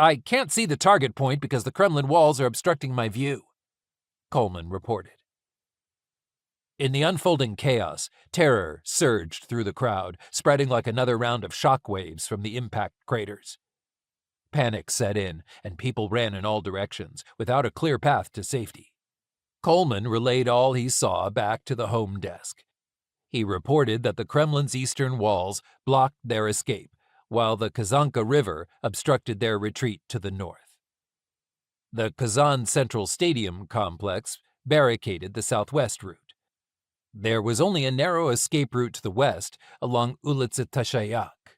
I can't see the target point because the Kremlin walls are obstructing my view, Coleman reported. In the unfolding chaos, terror surged through the crowd, spreading like another round of shock waves from the impact craters. Panic set in, and people ran in all directions, without a clear path to safety. Coleman relayed all he saw back to the home desk. He reported that the Kremlin's eastern walls blocked their escape, while the Kazanka River obstructed their retreat to the north. The Kazan Central Stadium complex barricaded the southwest route. There was only a narrow escape route to the west along Ulitsa Tashayak.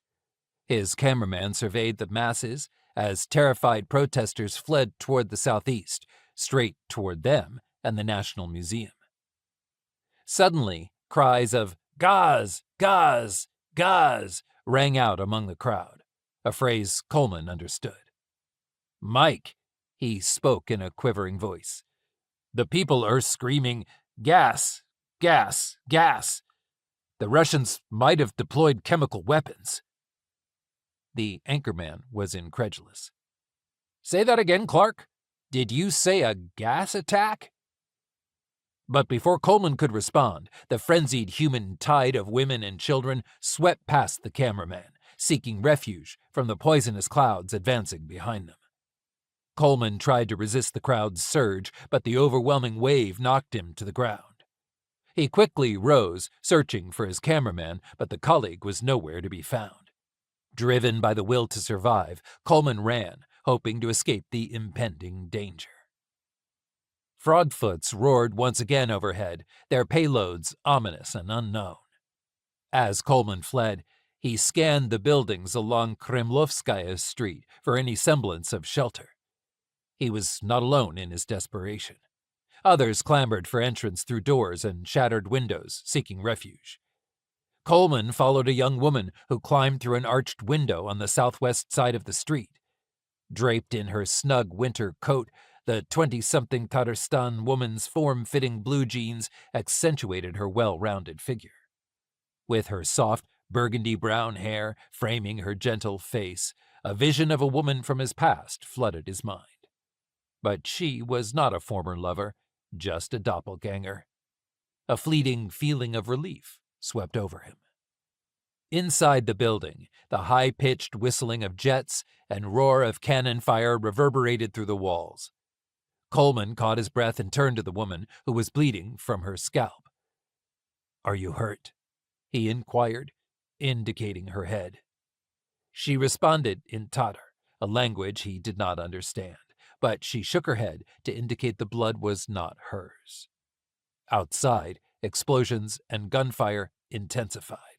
His cameraman surveyed the masses as terrified protesters fled toward the southeast, straight toward them and the National Museum. Suddenly, cries of "Gaz! Gaz! Gaz!" rang out among the crowd, a phrase Coleman understood. "Mike," he spoke in a quivering voice, "the people are screaming, 'Gas! Gas! Gas!' The Russians might have deployed chemical weapons." The anchorman was incredulous. "Say that again, Clark. Did you say a gas attack?" But before Coleman could respond, the frenzied human tide of women and children swept past the cameraman, seeking refuge from the poisonous clouds advancing behind them. Coleman tried to resist the crowd's surge, but the overwhelming wave knocked him to the ground. He quickly rose, searching for his cameraman, but the colleague was nowhere to be found. Driven by the will to survive, Coleman ran, hoping to escape the impending danger. Fraudfoots roared once again overhead, their payloads ominous and unknown. As Coleman fled, he scanned the buildings along Kremlovskaya Street for any semblance of shelter. He was not alone in his desperation. Others clamored for entrance through doors and shattered windows, seeking refuge. Coleman followed a young woman who climbed through an arched window on the southwest side of the street. Draped in her snug winter coat, the 20-something Tatarstan woman's form-fitting blue jeans accentuated her well-rounded figure. With her soft, burgundy-brown hair framing her gentle face, a vision of a woman from his past flooded his mind. But she was not a former lover, just a doppelganger. A fleeting feeling of relief swept over him. Inside the building, the high-pitched whistling of jets and roar of cannon fire reverberated through the walls. Coleman caught his breath and turned to the woman, who was bleeding from her scalp. "Are you hurt?" he inquired, indicating her head. She responded in Tatar, a language he did not understand, but she shook her head to indicate the blood was not hers. Outside, explosions and gunfire intensified.